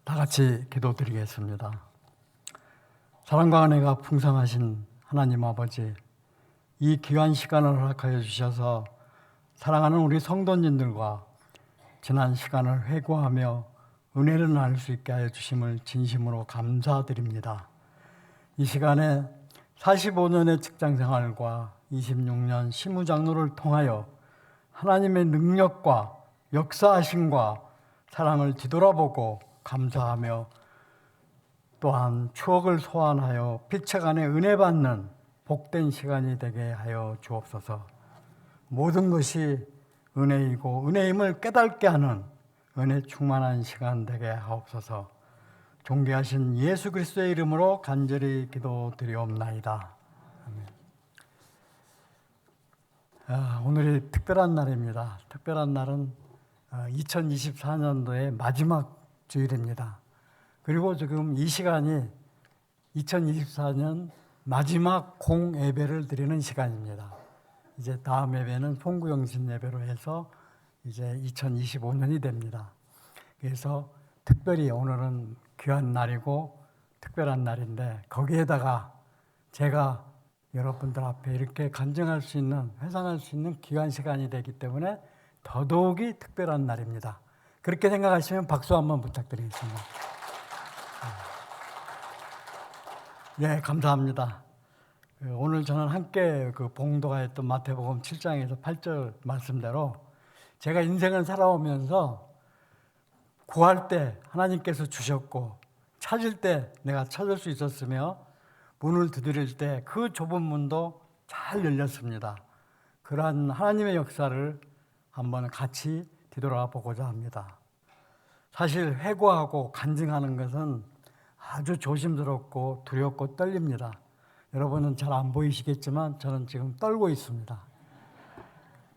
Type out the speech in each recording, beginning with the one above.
다 같이 기도드리겠습니다. 사랑과 은혜가 풍성하신 하나님 아버지, 이 귀한 시간을 허락하여 주셔서 사랑하는 우리 성도님들과 지난 시간을 회고하며 은혜를 나눌 수 있게 하여 주심을 진심으로 감사드립니다. 이 시간에 45년의 직장생활과 26년 시무장로를 통하여 하나님의 능력과 역사하심과 사랑을 뒤돌아보고 감사하며 또한 추억을 소환하여 빛의 간에 은혜 받는 복된 시간이 되게 하여 주옵소서. 모든 것이 은혜이고 은혜임을 깨닫게 하는 은혜 충만한 시간 되게 하옵소서. 존귀하신 예수 그리스도의 이름으로 간절히 기도드리옵나이다. 아멘. 오늘이 특별한 날입니다. 특별한 날은 2024년도의 마지막 주일입니다. 그리고 지금 이 시간이 2024년 마지막 공예배를 드리는 시간입니다. 이제 다음 예배는 송구영신 예배로 해서 이제 2025년이 됩니다. 그래서 특별히 오늘은 귀한 날이고 특별한 날인데 거기에다가 제가 여러분들 앞에 이렇게 간증할 수 있는, 회상할 수 있는 귀한 시간이 되기 때문에 더더욱이 특별한 날입니다. 그렇게 생각하시면 박수 한번 부탁드리겠습니다. 네, 감사합니다. 오늘 저는 함께 봉독하였던 마태복음 7장에서 8절 말씀대로 제가 인생을 살아오면서 구할 때 하나님께서 주셨고 찾을 때 내가 찾을 수 있었으며 문을 두드릴 때 그 좁은 문도 잘 열렸습니다. 그러한 하나님의 역사를 한번 같이 뒤돌아보고자 합니다. 사실 회고하고 간증하는 것은 아주 조심스럽고 두렵고 떨립니다. 여러분은 잘 안 보이시겠지만 저는 지금 떨고 있습니다.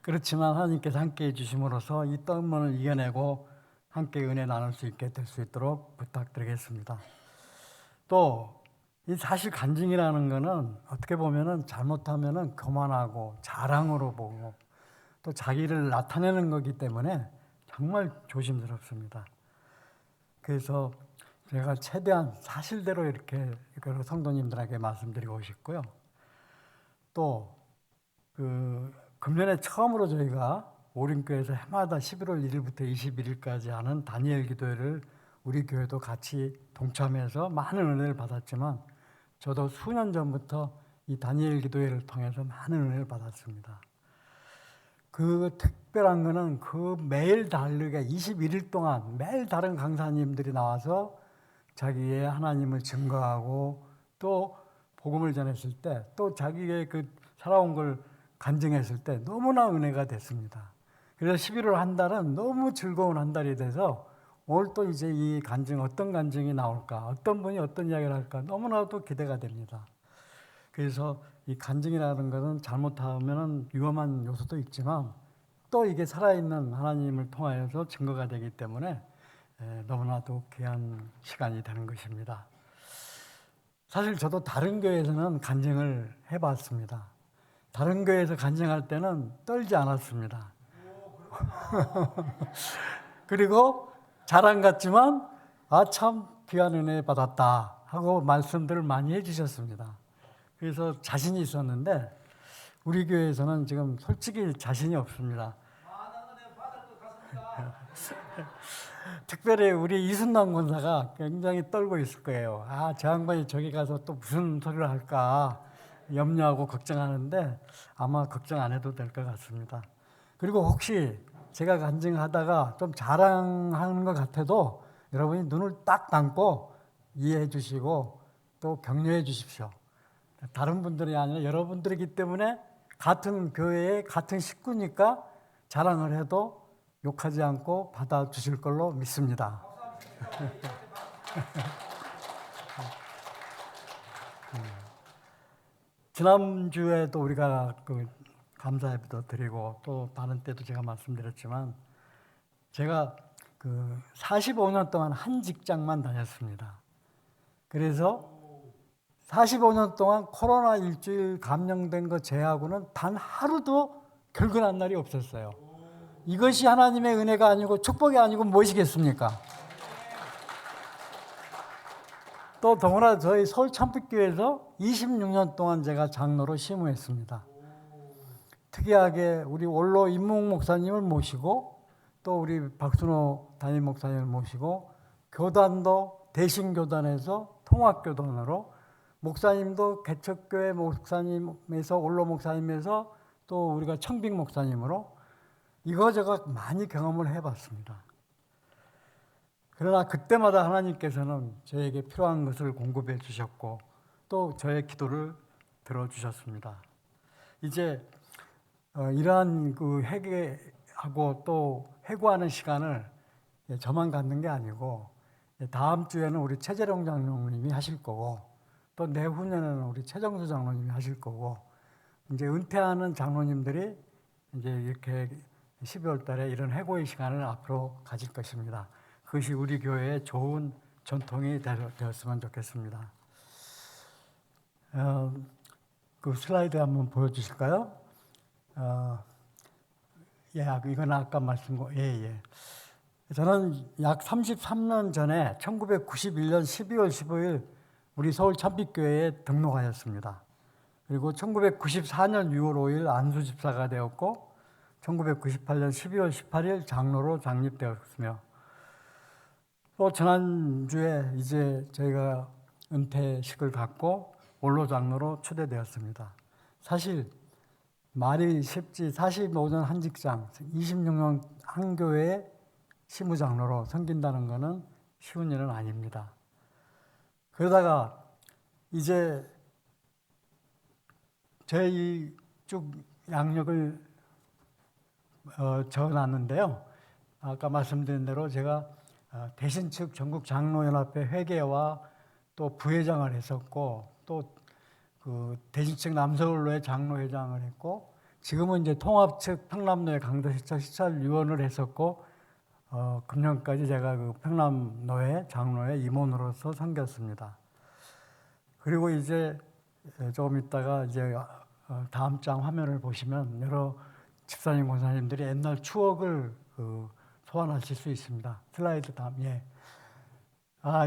그렇지만 하나님께서 함께 해주심으로써 이 떨림을 이겨내고 함께 은혜 나눌 수 있게 될 수 있도록 부탁드리겠습니다. 또 이 사실 간증이라는 것은 어떻게 보면은 잘못하면은 교만하고 자랑으로 보고 또 자기를 나타내는 거기 때문에 정말 조심스럽습니다. 그래서 제가 최대한 사실대로 이렇게 성도님들에게 말씀드리고 싶고요. 또 금년에 처음으로 저희가 오림교회에서 해마다 11월 1일부터 21일까지 하는 다니엘 기도회를 우리 교회도 같이 동참해서 많은 은혜를 받았지만 저도 수년 전부터 이 다니엘 기도회를 통해서 많은 은혜를 받았습니다. 그 특별한 거는 그 매일 다르게 21일 동안 매일 다른 강사님들이 나와서 자기의 하나님을 증거하고 또 복음을 전했을 때 또 자기의 살아온 걸 간증했을 때 너무나 은혜가 됐습니다. 그래서 11월 한 달은 너무 즐거운 한 달이 돼서 오늘 또 이제 이 간증 어떤 간증이 나올까, 어떤 분이 어떤 이야기를 할까 너무나도 기대가 됩니다. 그래서 이 간증이라는 것은 잘못하면 위험한 요소도 있지만 또 이게 살아있는 하나님을 통하여서 증거가 되기 때문에 너무나도 귀한 시간이 되는 것입니다. 사실 저도 다른 교회에서는 간증을 해봤습니다. 다른 교회에서 간증할 때는 떨지 않았습니다. 그리고 자랑 같지만 참 귀한 은혜 받았다 하고 말씀들을 많이 해주셨습니다. 그래서 자신이 있었는데 우리 교회에서는 지금 솔직히 자신이 없습니다. 특별히 우리 이순남 권사가 굉장히 떨고 있을 거예요. 저 양반이 저기 가서 또 무슨 소리를 할까 염려하고 걱정하는데 아마 걱정 안 해도 될 것 같습니다. 그리고 혹시 제가 간증하다가 좀 자랑하는 것 같아도 여러분이 눈을 딱 감고 이해해 주시고 또 격려해 주십시오. 다른 분들이 아니라 여러분들이기 때문에 같은 교회의 같은 식구니까 자랑을 해도 욕하지 않고 받아주실 걸로 믿습니다. 지난주에도 우리가 감사 예배도 드리고 또 다른 때도 제가 말씀드렸지만 제가 45년 동안 한 직장만 다녔습니다. 그래서 45년 동안 코로나 일주일 감염된 거 제하고는 단 하루도 결근한 날이 없었어요. 이것이 하나님의 은혜가 아니고 축복이 아니고 무엇이겠습니까? 또 더구나 저희 서울 참빛교회에서 26년 동안 제가 장로로 심우했습니다. 특이하게 우리 원로 임몽 목사님을 모시고 또 우리 박순호 담임 목사님을 모시고 교단도 대신교단에서 통합교단으로 목사님도 개척교회 목사님에서 원로 목사님에서 또 우리가 청빙 목사님으로 이거저거 많이 경험을 해봤습니다. 그러나 그때마다 하나님께서는 저에게 필요한 것을 공급해 주셨고 또 저의 기도를 들어주셨습니다. 이제 이러한 그 회개하고 또 회고하는 시간을 저만 갖는 게 아니고 다음 주에는 우리 최재룡 장로님이 하실 거고 또 내후년에는 우리 최정수 장로님이 하실 거고 이제 은퇴하는 장로님들이 이제 이렇게 12월 달에 이런 회고의 시간을 앞으로 가질 것입니다. 그것이 우리 교회의 좋은 전통이 되었으면 좋겠습니다. 그 슬라이드 한번 보여주실까요? 이건 아까 저는 약 33년 전에 1991년 12월 15일 우리 서울 참빛교회에 등록하였습니다. 그리고 1994년 6월 5일 안수집사가 되었고 1998년 12월 18일 장로로 장립되었으며 또 지난주에 이제 저희가 은퇴식을 갖고 원로 장로로 추대되었습니다. 사실 말이 쉽지 45년 한 직장, 26년 한 교회에 시무장로로 섬긴다는 것은 쉬운 일은 아닙니다. 그러다가 이제 저희 쭉 양력을 적어놨는데요. 아까 말씀드린 대로 제가 대신 측 전국 장로연합회 회계와 또 부회장을 했었고 또 그 대신 측 남서울로의 장로회장을 했고 지금은 이제 통합 측 평남로의 강도시찰 시찰위원을 했었고 금년까지 제가 그 평남노회 장로의 임원으로서 섬겼습니다. 그리고 이제 조금 있다가 이제 다음 장 화면을 보시면 여러 집사님, 권사님들이 옛날 추억을 소환하실 수 있습니다. 슬라이드 다음,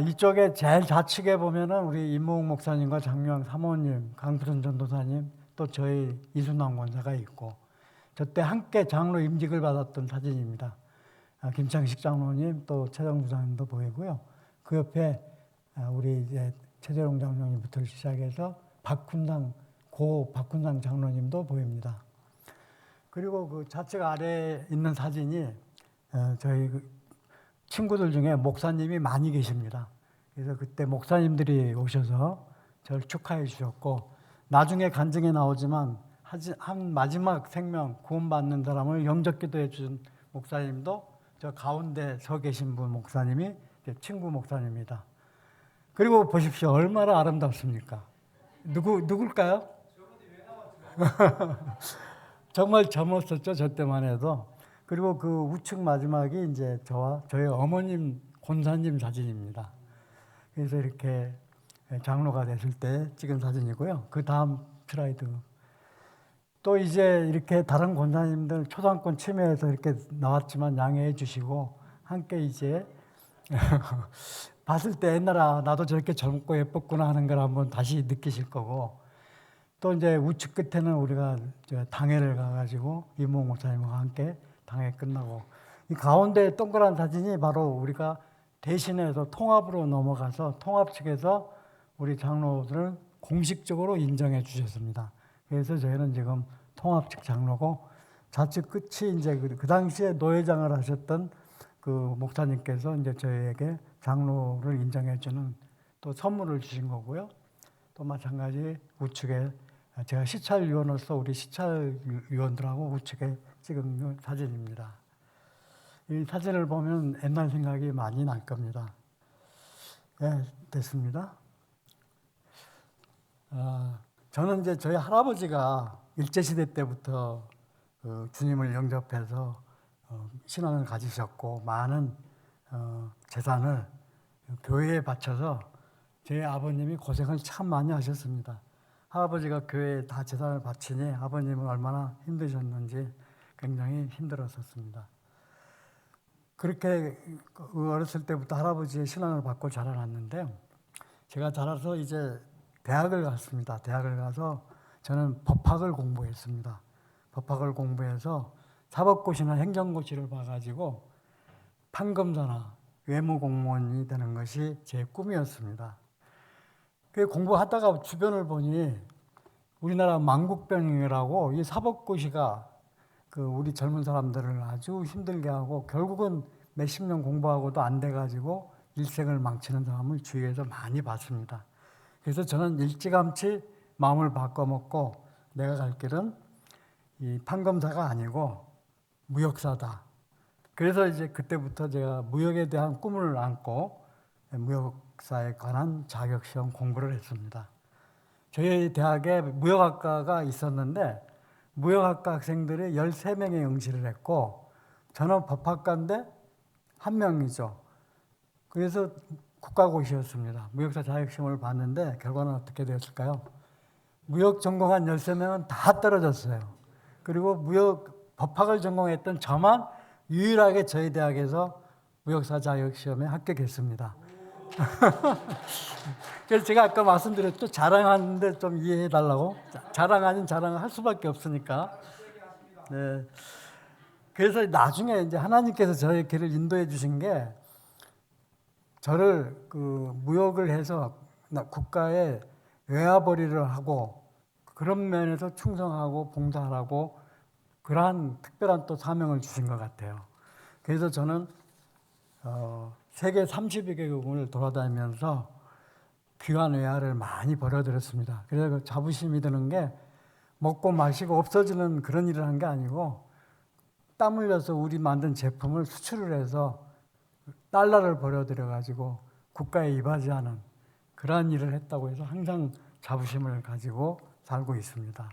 이쪽에 제일 좌측에 보면은 우리 임몽 목사님과 장유왕 사모님, 강부선 전도사님, 또 저희 이순남 권사가 있고, 저때 함께 장로 임직을 받았던 사진입니다. 김창식 장로님, 또 최정수 장로님도 보이고요. 그 옆에 우리 이제 최재룡 장로님부터 시작해서 고 박훈상 장로님도 보입니다. 그리고 그 좌측 아래에 있는 사진이 저희 친구들 중에 목사님이 많이 계십니다. 그래서 그때 목사님들이 오셔서 저를 축하해 주셨고 나중에 간증에 나오지만 한 마지막 생명 구원받는 사람을 영접기도해 준 목사님도 저 가운데 서 계신 분 목사님이 친구 목사님입니다. 그리고 보십시오. 얼마나 아름답습니까? 누굴까요? 정말 젊었었죠. 저 때만 해도. 그리고 그 우측 마지막이 이제 저와 저희 어머님 권사님 사진입니다. 그래서 이렇게 장로가 됐을 때 찍은 사진이고요. 그 다음 슬라이드. 또 이제 이렇게 다른 권사님들 초상권 침해해서 이렇게 나왔지만 양해해 주시고 함께 이제 봤을 때 옛날에 나도 저렇게 젊고 예뻤구나 하는 걸 한번 다시 느끼실 거고 또 이제 우측 끝에는 우리가 당회를 가가지고 이모 목사님과 함께 당회 끝나고 이 가운데 동그란 사진이 바로 우리가 대신해서 통합으로 넘어가서 통합 측에서 우리 장로들을 공식적으로 인정해 주셨습니다. 그래서 저희는 지금 통합 측 장로고 좌측 끝이 이제 그 당시에 노회장을 하셨던 그 목사님께서 이제 저희에게 장로를 인정해 주는 또 선물을 주신 거고요. 또 마찬가지 우측에 제가 시찰위원으로서 우리 시찰위원들하고 우측에 찍은 사진입니다. 이 사진을 보면 옛날 생각이 많이 날 겁니다. 됐습니다. 저는 이제 저희 할아버지가 일제시대 때부터 주님을 영접해서 신앙을 가지셨고 많은 재산을 교회에 바쳐서 제 아버님이 고생을 참 많이 하셨습니다. 할아버지가 교회에 다 재산을 바치니 아버님은 얼마나 힘드셨는지 굉장히 힘들었었습니다. 그렇게 어렸을 때부터 할아버지의 신앙을 받고 자라났는데요. 제가 자라서 이제 대학을 갔습니다. 대학을 가서 저는 법학을 공부했습니다. 법학을 공부해서 사법고시나 행정고시를 봐가지고 판검사나 외무공무원이 되는 것이 제 꿈이었습니다. 그 공부하다가 주변을 보니 우리나라 만국병이라고 이 사법고시가 그 우리 젊은 사람들을 아주 힘들게 하고 결국은 몇십 년 공부하고도 안 돼가지고 일생을 망치는 사람을 주위에서 많이 봤습니다. 그래서 저는 일찌감치 마음을 바꿔먹고 내가 갈 길은 이 판검사가 아니고 무역사다. 그래서 이제 그때부터 제가 무역에 대한 꿈을 안고 무역사에 관한 자격시험 공부를 했습니다. 저희 대학에 무역학과가 있었는데 무역학과 학생들이 13명이 응시를 했고 저는 법학과인데 한 명이죠. 그래서 국가고시였습니다. 무역사 자격시험을 봤는데 결과는 어떻게 되었을까요? 무역 전공한 13명은 다 떨어졌어요. 그리고 법학을 전공했던 저만 유일하게 저희 대학에서 무역사 자격시험에 합격했습니다. 그래서 제가 아까 말씀드렸죠. 자랑하는데 좀 이해해 달라고. 자랑 아닌 자랑을 할 수밖에 없으니까. 네. 그래서 나중에 이제 하나님께서 저의 길을 인도해 주신 게 저를 그 무역을 해서 국가에 외화벌이를 하고 그런 면에서 충성하고 봉사하라고 그러한 특별한 또 사명을 주신 것 같아요. 그래서 저는 세계 30여 개국을 돌아다니면서 귀한 외화를 많이 벌어들였습니다. 그래서 그 자부심이 드는 게 먹고 마시고 없어지는 그런 일을 한 게 아니고 땀 흘려서 우리 만든 제품을 수출을 해서 달러를 벌어들여가지고 국가에 이바지하는 그러한 일을 했다고 해서 항상 자부심을 가지고 살고 있습니다.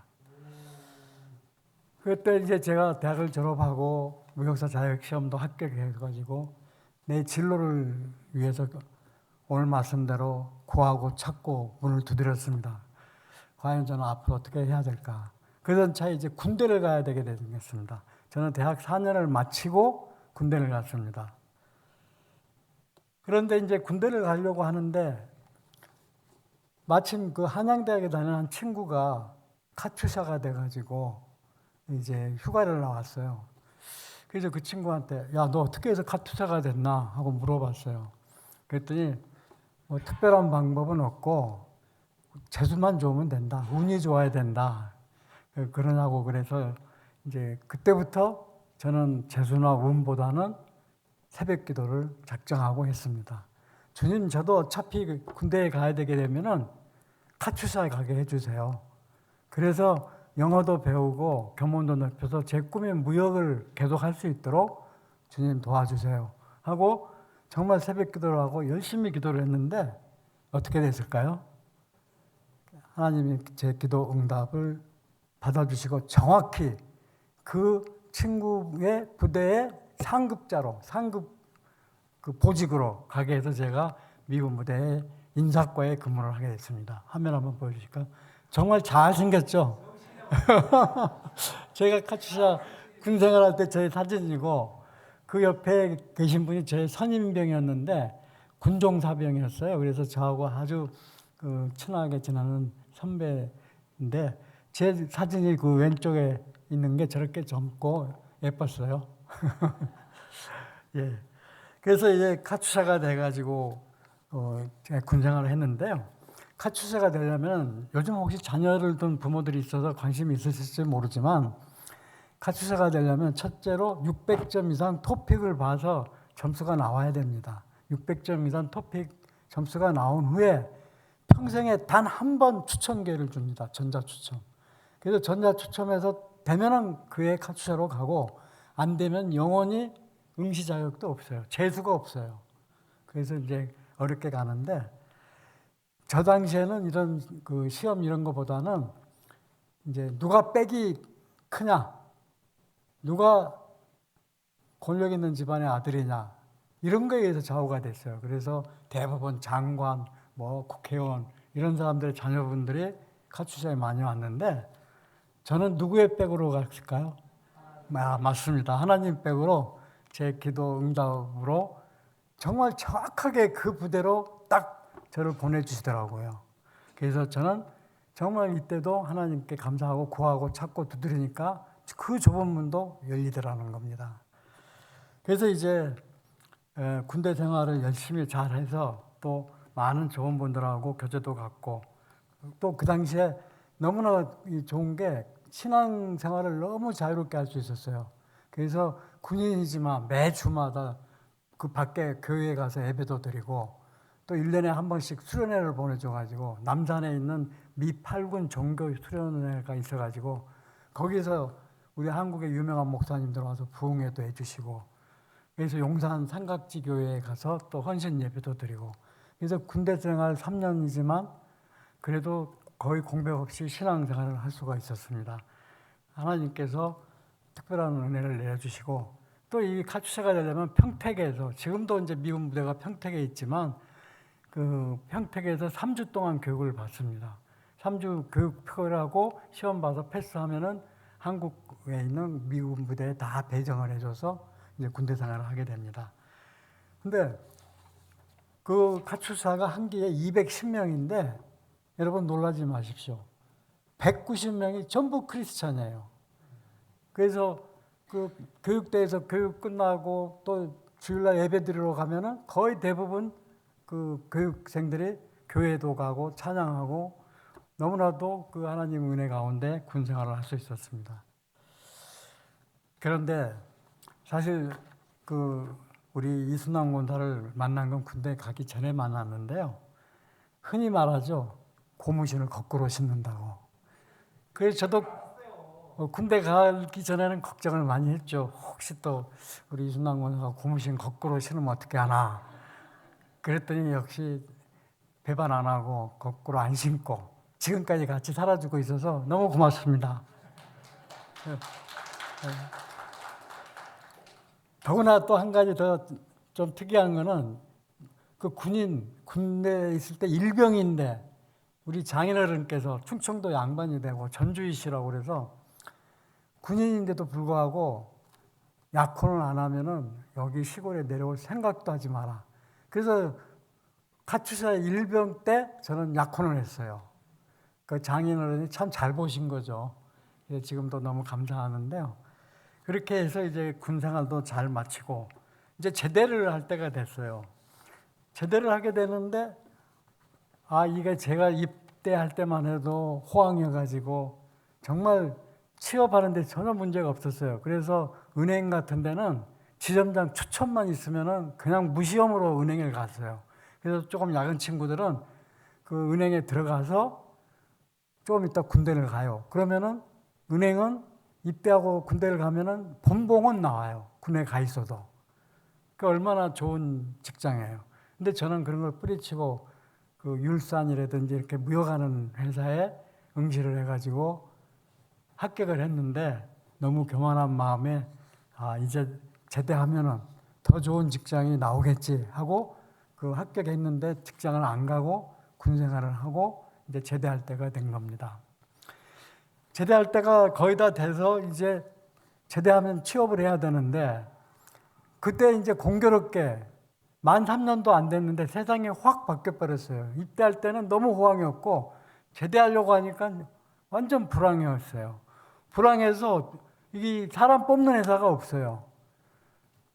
그때 이제 제가 대학을 졸업하고 무역사 자격시험도 합격해가지고 내 진로를 위해서 오늘 말씀대로 구하고 찾고 문을 두드렸습니다. 과연 저는 앞으로 어떻게 해야 될까? 그러던 차에 이제 군대를 가야 되게 됐습니다. 저는 대학 4년을 마치고 군대를 갔습니다. 그런데 이제 군대를 가려고 하는데 마침 그 한양대학에 다니는 한 친구가 카투샤가 돼가지고 이제 휴가를 나왔어요. 그래서 그 친구한테 야, 너 어떻게 해서 카투사가 됐나 하고 물어봤어요. 그랬더니 뭐 특별한 방법은 없고 재수만 좋으면 된다. 운이 좋아야 된다. 그러냐고 그래서 이제 그때부터 저는 재수나 운보다는 새벽 기도를 작정하고 했습니다. 주님, 저도 어차피 군대에 가야 되게 되면은 카투사에 가게 해주세요. 그래서 영어도 배우고 교문도 넓혀서 제 꿈의 무역을 계속할 수 있도록 주님 도와주세요 하고 정말 새벽 기도를 하고 열심히 기도를 했는데 어떻게 됐을까요? 하나님이 제 기도 응답을 받아주시고 정확히 그 친구의 부대의 상급자로 상급 그 보직으로 가게 해서 제가 미국 무대에 인사과에 근무를 하게 됐습니다. 화면 한번 보여주실까요? 정말 잘생겼죠? 제가 카투샤 군 생활할 때 저의 사진이고 그 옆에 계신 분이 저의 선임병이었는데 군종사병이었어요. 그래서 저하고 아주 친하게 지내는 선배인데 제 사진이 그 왼쪽에 있는 게 저렇게 젊고 예뻤어요. 예. 그래서 이제 카투샤가 돼가지고 제가 군 생활을 했는데요. 카투사가 되려면 요즘 혹시 자녀를 둔 부모들이 있어서 관심이 있으실지 모르지만 카투사가 되려면 첫째로 600점 이상 토픽을 봐서 점수가 나와야 됩니다. 600점 이상 토픽 점수가 나온 후에 평생에 단 한 번 추천 기회를 줍니다. 전자추첨. 그래서 전자추첨에서 되면은 그의 카투사로 가고 안 되면 영원히 응시 자격도 없어요. 재수가 없어요. 그래서 이제 어렵게 가는데 저 당시에는 이런 그 시험 이런 거보다는 이제 누가 빽이 크냐, 누가 권력 있는 집안의 아들이냐 이런 거에 의해서 좌우가 됐어요. 그래서 대법원 장관, 뭐 국회의원 이런 사람들의 자녀분들이 카투사에 많이 왔는데 저는 누구의 빽으로 갔을까요? 맞습니다. 하나님 빽으로 제 기도 응답으로 정말 정확하게 그 부대로 딱 저를 보내주시더라고요. 그래서 저는 정말 이때도 하나님께 감사하고 구하고 찾고 두드리니까 그 좁은 문도 열리더라는 겁니다. 그래서 이제 군대 생활을 열심히 잘해서 또 많은 좋은 분들하고 교제도 갖고 또 그 당시에 너무나 좋은 게 신앙 생활을 너무 자유롭게 할 수 있었어요. 그래서 군인이지만 매주마다 그 밖에 교회에 가서 예배도 드리고 또 1년에 한 번씩 수련회를 보내줘가지고 남산에 있는 미 8군 종교 수련회가 있어가지고 거기서 우리 한국의 유명한 목사님들 와서 부흥회도 해주시고 그래서 용산 삼각지 교회에 가서 또 헌신 예배도 드리고 그래서 군대 생활 3년이지만 그래도 거의 공백 없이 신앙생활을 할 수가 있었습니다. 하나님께서 특별한 은혜를 내려주시고 또 이 카투샤가 되려면 평택에서 지금도 이제 미군 부대가 평택에 있지만 그 평택에서 3주 동안 교육을 받습니다. 3주 교육을 하고 시험 봐서 패스하면은 한국에 있는 미군 부대에 다 배정을 해줘서 이제 군대 생활을 하게 됩니다. 근데 그 카투샤가 한 기에 210명인데 여러분 놀라지 마십시오. 190명이 전부 크리스찬이에요. 그래서 그 교육대에서 교육 끝나고 또 주일날 예배 드리러 가면은 거의 대부분 그 교육생들이 교회도 가고 찬양하고 너무나도 그 하나님 은혜 가운데 군 생활을 할 수 있었습니다. 그런데 사실 그 우리 이순남 군사를 만난 건 군대 가기 전에 만났는데요. 흔히 말하죠. 고무신을 거꾸로 신는다고. 그래서 저도 군대 가기 전에는 걱정을 많이 했죠. 혹시 또 우리 이순남 군사가 고무신 거꾸로 신으면 어떻게 하나. 그랬더니 역시 배반 안 하고 거꾸로 안 신고 지금까지 같이 살아주고 있어서 너무 고맙습니다. 더구나 또 한 가지 더 좀 특이한 거는 그 군대에 있을 때 일병인데 우리 장인어른께서 충청도 양반이 되고 전주이시라고 그래서 군인인데도 불구하고 약혼을 안 하면은 여기 시골에 내려올 생각도 하지 마라. 그래서 카투샤 일병 때 저는 약혼을 했어요. 그 장인어른이 참 잘 보신 거죠. 지금도 너무 감사하는데요. 그렇게 해서 이제 군 생활도 잘 마치고 이제 제대를 할 때가 됐어요. 제대를 하게 되는데 이게 제가 입대할 때만 해도 호황이어가지고 정말 취업하는데 전혀 문제가 없었어요. 그래서 은행 같은 데는 지점장 추천만 있으면은 그냥 무시험으로 은행에 갔어요. 그래서 조금 약은 친구들은 그 은행에 들어가서 조금 있다 군대를 가요. 그러면은 은행은 입대하고 군대를 가면은 본봉은 나와요. 군에 가 있어도. 그 얼마나 좋은 직장이에요. 근데 저는 그런 걸 뿌리치고 그 율산이라든지 이렇게 무역하는 회사에 응시를 해가지고 합격을 했는데 너무 교만한 마음에 이제 제대하면은 더 좋은 직장이 나오겠지 하고 그 합격했는데 직장을 안 가고 군 생활을 하고 이제 제대할 때가 된 겁니다. 제대할 때가 거의 다 돼서 이제 제대하면 취업을 해야 되는데 그때 이제 공교롭게 만 3년도 안 됐는데 세상이 확 바뀌어 버렸어요. 입대할 때는 너무 호황이었고 제대하려고 하니까 완전 불황이었어요. 불황해서 이게 사람 뽑는 회사가 없어요.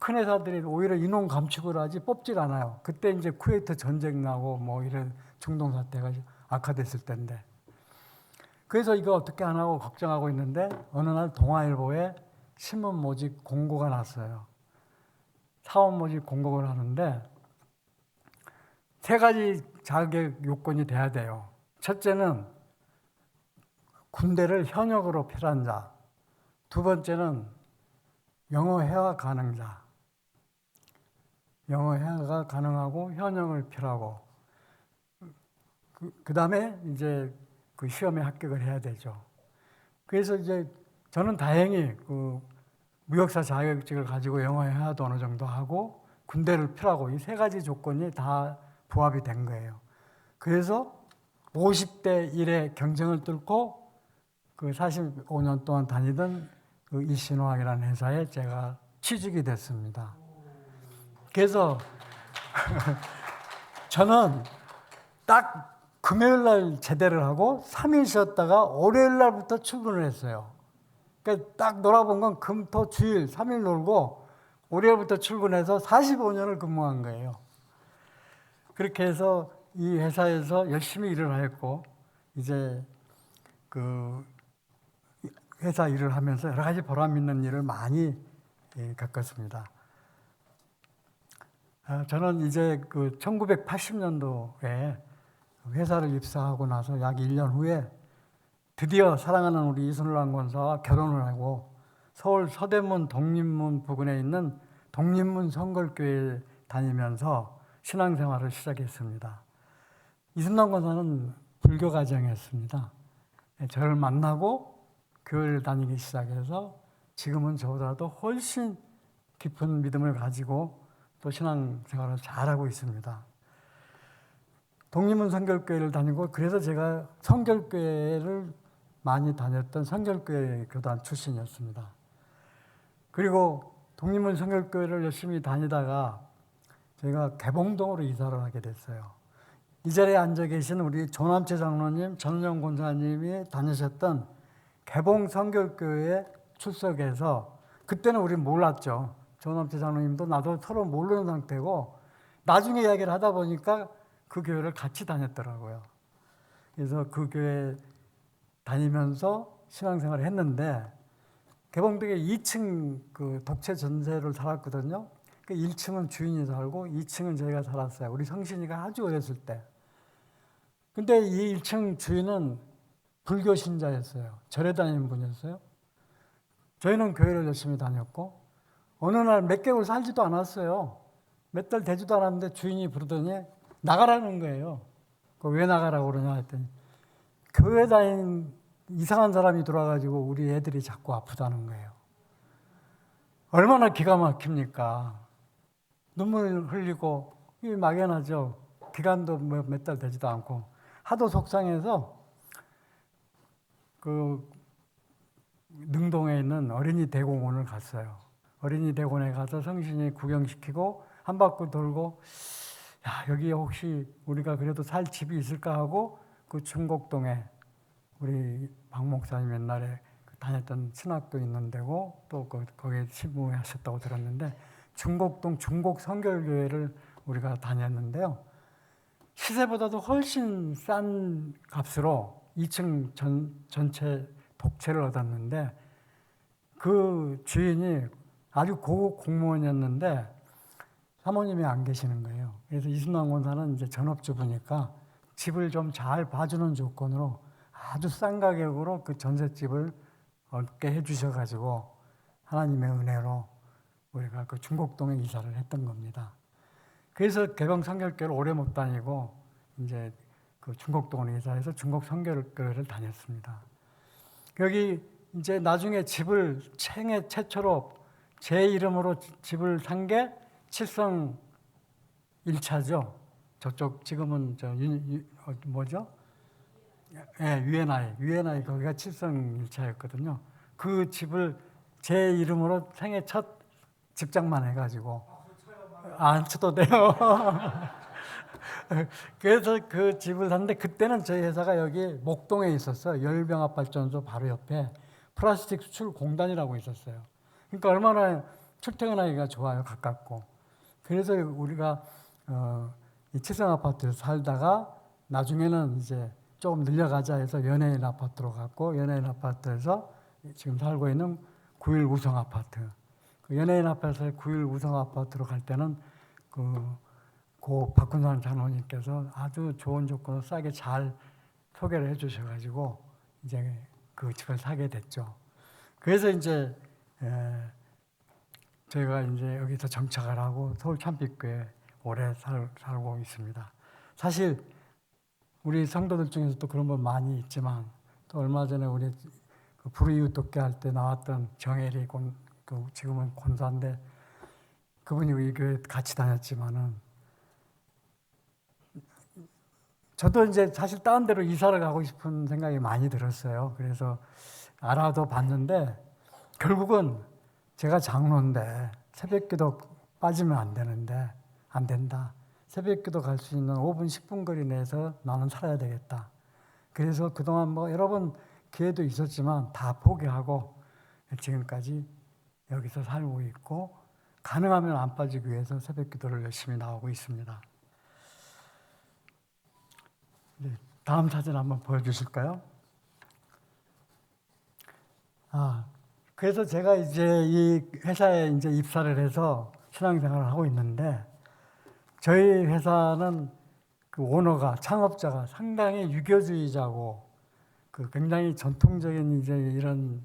큰 회사들이 오히려 인원 감축을 하지 뽑질 않아요. 그때 이제 쿠웨이트 전쟁 나고 뭐 이런 중동 사태가 악화됐을 때인데. 그래서 이거 어떻게 안 하고 걱정하고 있는데 어느 날 동아일보에 신문 모집 공고가 났어요. 사원 모집 공고를 하는데 세 가지 자격 요건이 돼야 돼요. 첫째는 군대를 현역으로 필요한 자. 두 번째는 영어 회화 가능자. 영어 회화가 가능하고 현역을 필요하고 그 다음에 이제 그 시험에 합격을 해야 되죠. 그래서 이제 저는 다행히 그 무역사 자격증을 가지고 영어 회화도 어느 정도 하고 군대를 필요하고 이 세 가지 조건이 다 부합이 된 거예요. 그래서 50대 1의 경쟁을 뚫고 그 45년 동안 다니던 그 이신호학이라는 회사에 제가 취직이 됐습니다. 그래서 저는 딱 금요일 날 제대를 하고 3일 쉬었다가 월요일 날부터 출근을 했어요. 그러니까 딱 놀아본 건 금, 토, 주일 3일 놀고 월요일부터 출근해서 45년을 근무한 거예요. 그렇게 해서 이 회사에서 열심히 일을 했고 이제 그 회사 일을 하면서 여러 가지 보람 있는 일을 많이 겪었습니다. 저는 이제 그 1980년도에 회사를 입사하고 나서 약 1년 후에 드디어 사랑하는 우리 이순란 권사와 결혼을 하고 서울 서대문 독립문 부근에 있는 독립문 성결교회에 다니면서 신앙생활을 시작했습니다. 이순란 권사는 불교 가정이었습니다. 저를 만나고 교회를 다니기 시작해서 지금은 저보다도 훨씬 깊은 믿음을 가지고 또 신앙생활을 잘하고 있습니다. 독립문 성결교회를 다니고 그래서 제가 성결교회를 많이 다녔던 성결교회 교단 출신이었습니다. 그리고 독립문 성결교회를 열심히 다니다가 저희가 개봉동으로 이사를 하게 됐어요. 이 자리에 앉아 계신 우리 조남채 장로님, 전은영 권사님이 다니셨던 개봉 성결교회에 출석해서 그때는 우리 몰랐죠. 조남채 장로님도 나도 서로 모르는 상태고 나중에 이야기를 하다 보니까 그 교회를 같이 다녔더라고요. 그래서 그 교회 다니면서 신앙생활을 했는데 개봉동에 2층 그 독채 전세를 살았거든요. 그 1층은 주인이 살고 2층은 저희가 살았어요. 우리 성신이가 아주 어렸을 때. 근데 이 1층 주인은 불교 신자였어요. 절에 다니는 분이었어요. 저희는 교회를 열심히 다녔고 어느 날 몇 개월 살지도 않았어요. 몇 달 되지도 않았는데 주인이 부르더니 나가라는 거예요. 왜 나가라고 그러냐 했더니 교회 다니는 이상한 사람이 들어와가지고 우리 애들이 자꾸 아프다는 거예요. 얼마나 기가 막힙니까? 눈물 흘리고 막연하죠. 기간도 몇 달 되지도 않고 하도 속상해서 그 능동에 있는 어린이 대공원을 갔어요. 어린이 대공원에 가서 성신이 구경시키고 한 바퀴 돌고 야, 여기 혹시 우리가 그래도 살 집이 있을까 하고 그 중곡동에 우리 박 목사님 옛날에 다녔던 신학도 있는 데고 또 거기에 신부하셨다고 들었는데 중곡동 중곡성결교회를 우리가 다녔는데요. 시세보다도 훨씬 싼 값으로 2층 전체 독채를 얻었는데 그 주인이 아주 고급 공무원이었는데 사모님이 안 계시는 거예요. 그래서 이순남 권사는 이제 전업주부니까 집을 좀 잘 봐주는 조건으로 아주 싼 가격으로 그 전셋집을 얻게 해주셔가지고 하나님의 은혜로 우리가 그 중곡동에 이사를 했던 겁니다. 그래서 개봉 성결교회를 오래 못 다니고 이제 그 중곡동으로 이사해서 중곡 성결교회를 다녔습니다. 여기 이제 나중에 집을 생애 최초로 제 이름으로 집을 산 게 칠성 1차죠. 저쪽 지금은 뭐죠? 예, 유엔아이 거기가 칠성 1차였거든요. 그 집을 제 이름으로 생애 첫 집장만 해가지고 안 쳐도 돼요. 그래서 그 집을 샀는데 그때는 저희 회사가 여기 목동에 있었어요. 열병합발전소 바로 옆에 플라스틱 수출 공단이라고 있었어요. 그러니까 얼마나 출퇴근하기가 좋아요, 가깝고. 그래서 우리가 이 칠성 아파트에서 살다가 나중에는 이제 조금 늘려가자 해서 연예인 아파트로 갔고 연예인 아파트에서 지금 살고 있는 9일 우성 아파트. 그 연예인 아파트에서 9일 우성 아파트로 갈 때는 고 박훈산 장로님께서 아주 좋은 조건으로 싸게 잘 소개를 해주셔가지고 이제 그 집을 사게 됐죠. 그래서 이제 저희가 이제 여기서 정착을 하고 서울 참빛교회 오래 살고 있습니다. 사실 우리 성도들 중에서도 그런 분 많이 있지만 또 얼마 전에 우리 그 불의웃 돕게 할 때 나왔던 정혜리 지금은 권사인데 그분이 우리 교회 같이 다녔지만은 저도 이제 사실 다른 데로 이사를 가고 싶은 생각이 많이 들었어요. 그래서 알아도 봤는데 결국은 제가 장로인데 새벽기도 빠지면 안 된다. 새벽기도 갈 수 있는 5분, 10분 거리 내에서 나는 살아야 되겠다. 그래서 그동안 뭐 여러 번 기회도 있었지만 다 포기하고 지금까지 여기서 살고 있고 가능하면 안 빠지기 위해서 새벽기도를 열심히 나오고 있습니다. 네, 다음 사진 한번 보여주실까요? 그래서 제가 이제 이 회사에 이제 입사를 해서 신앙생활을 하고 있는데 저희 회사는 그 오너가 창업자가 상당히 유교주의자고 그 굉장히 전통적인 이제 이런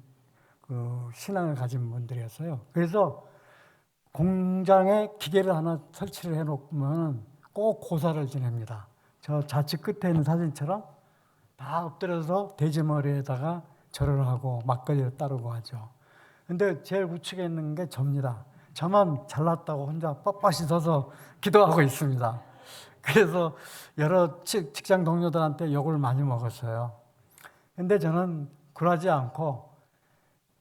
그 신앙을 가진 분들이었어요. 그래서 공장에 기계를 하나 설치를 해놓으면 꼭 고사를 지냅니다. 저 좌측 끝에 있는 사진처럼 다 엎드려서 돼지머리에다가 절을 하고 막걸리를 따르고 하죠. 근데 제일 우측에 있는 게 접니다. 저만 잘났다고 혼자 뻣뻣이 서서 기도하고 있습니다. 그래서 여러 직장 동료들한테 욕을 많이 먹었어요. 근데 저는 굴하지 않고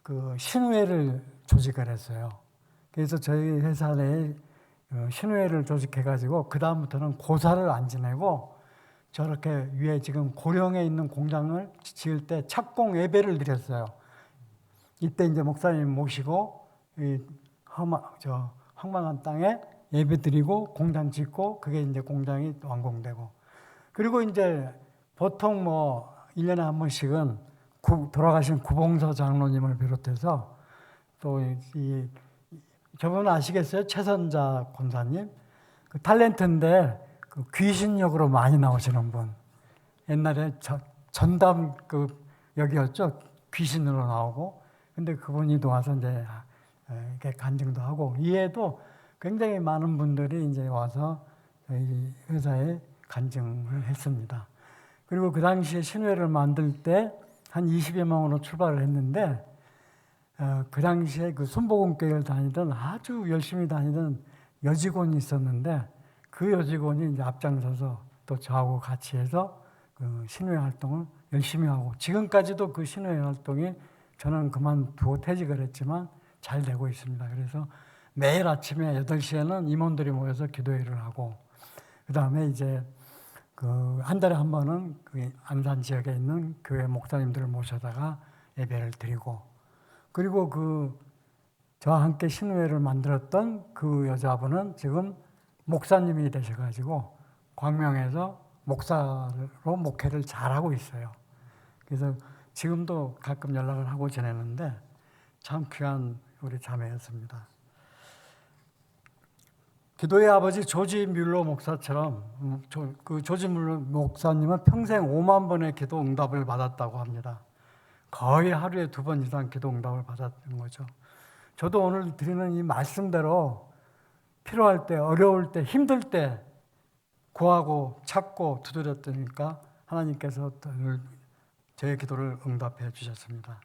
그 신우회를 조직을 했어요. 그래서 저희 회사 내에 신우회를 조직해가지고 그 다음부터는 고사를 안 지내고 저렇게 위에 지금 고령에 있는 공장을 지을 때 착공 예배를 드렸어요. 이때 이제 목사님 모시고 이 황망한 땅에 예배 드리고 공장 짓고 그게 이제 공장이 완공되고 그리고 이제 보통 뭐 1년에 한 번씩은 돌아가신 구봉서 장로님을 비롯해서 또 이 저분 아시겠어요? 최선자 권사님 그 탤런트인데 그 귀신 역으로 많이 나오시는 분 옛날에 전담 그 역이었죠. 귀신으로 나오고 근데 그분이 와서 이제 이렇게 간증도 하고 이외에도 굉장히 많은 분들이 이제 와서 저희 회사에 간증을 했습니다. 그리고 그 당시에 신회를 만들 때 한 20여 명으로 출발을 했는데 그 당시에 그 순복음교회를 다니던 아주 열심히 다니던 여직원이 있었는데 그 여직원이 이제 앞장서서 또 저하고 같이 해서 그 신회 활동을 열심히 하고 지금까지도 그 신회 활동이 저는 그만두고 퇴직을 했지만 잘 되고 있습니다. 그래서 매일 아침에 8시에는 임원들이 모여서 기도회를 하고 그 다음에 이제 그 한 달에 한 번은 그 안산 지역에 있는 교회 목사님들을 모셔다가 예배를 드리고 그리고 그 저와 함께 신우회를 만들었던 그 여자분은 지금 목사님이 되셔가지고 광명에서 목사로 목회를 잘하고 있어요. 그래서 지금도 가끔 연락을 하고 지내는데 참 귀한 우리 자매였습니다. 기도의 아버지 조지 뮬러 목사처럼 그 조지 뮬러 목사님은 평생 5만 번의 기도 응답을 받았다고 합니다. 거의 하루에 2번 이상 기도 응답을 받았던 거죠. 저도 오늘 드리는 이 말씀대로 필요할 때, 어려울 때, 힘들 때 구하고 찾고 두드렸더니까 하나님께서 저의 기도를 응답해 주셨습니다.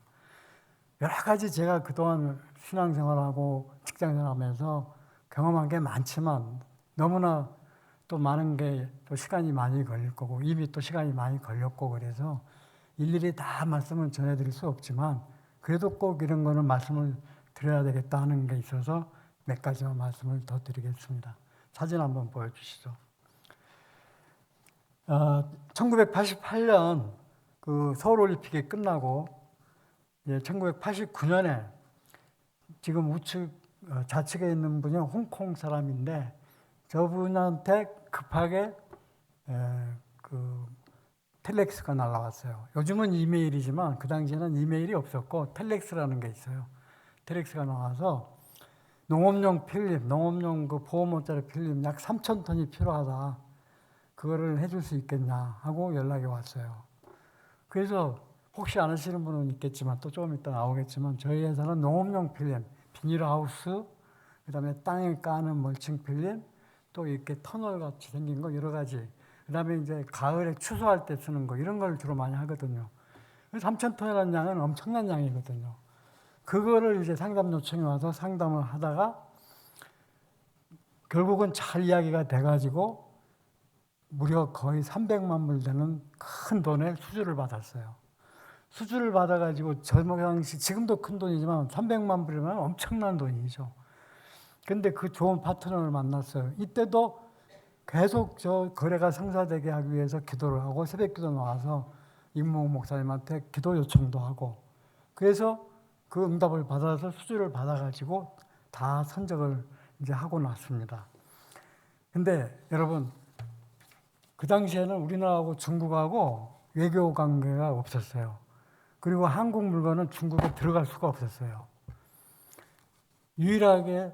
여러 가지 제가 그동안 신앙생활하고 직장생활하면서 경험한 게 많지만 너무나 또 많은 게 또 시간이 많이 걸릴 거고 이미 또 시간이 많이 걸렸고 그래서 일일이 다 말씀을 전해드릴 수 없지만 그래도 꼭 이런 거는 말씀을 드려야 되겠다 하는 게 있어서 몇 가지만 말씀을 더 드리겠습니다. 사진 한번 보여주시죠. 1988년 그 서울올림픽이 끝나고 1989년에 지금 우측 좌측에 있는 분이 홍콩 사람인데 저분한테 급하게 그 텔렉스가 날라왔어요. 요즘은 이메일이지만 그 당시에는 이메일이 없었고 텔렉스라는 게 있어요. 텔렉스가 나와서 농업용 필름, 농업용 그 보호모자리 필름 약 3,000톤이 필요하다. 그거를 해줄 수 있겠냐 하고 연락이 왔어요. 그래서 혹시 안 하시는 분은 있겠지만 또 조금 이따 나오겠지만 저희 회사는 농업용 필름, 비닐하우스, 그 다음에 땅에 까는 멀칭 필름, 또 이렇게 터널 같이 생긴 거 여러 가지, 그 다음에 이제 가을에 추수할 때 쓰는 거 이런 걸 주로 많이 하거든요. 3,000톤이라는 양은 엄청난 양이거든요. 그거를 이제 상담 요청이 와서 상담을 하다가 결국은 잘 이야기가 돼가지고 무려 거의 300만 불 되는 큰 돈의 수주를 받았어요. 수주를 받아가지고 저 당시 지금도 큰 돈이지만 300만 불이면 엄청난 돈이죠. 근데 그 좋은 파트너를 만났어요. 이때도 계속 저 거래가 성사되게 하기 위해서 기도를 하고 새벽 기도 나와서 임몽 목사님한테 기도 요청도 하고 그래서 그 응답을 받아서 수주를 받아가지고 다 선적을 이제 하고 났습니다. 근데 여러분 그 당시에는 우리나라하고 중국하고 외교 관계가 없었어요. 그리고 한국 물건은 중국에 들어갈 수가 없었어요. 유일하게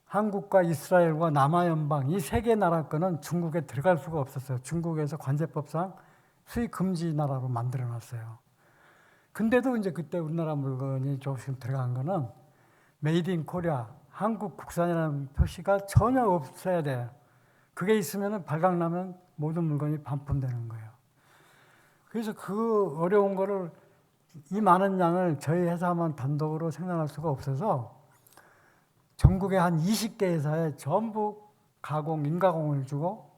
한국과 이스라엘과 남아연방 이 세 개 나라 거는 중국에 들어갈 수가 없었어요. 중국에서 관세법상 수입 금지 나라로 만들어 놨어요. 근데도 이제 그때 우리나라 물건이 조금씩 들어간 거는 메이드 인 코리아, 한국 국산이라는 표시가 전혀 없어야 돼요. 그게 있으면 발각나면 모든 물건이 반품되는 거예요. 그래서 그 어려운 거를 이 많은 양을 저희 회사만 단독으로 생산할 수가 없어서 전국의 한 20개 회사에 전부 가공, 인가공을 주고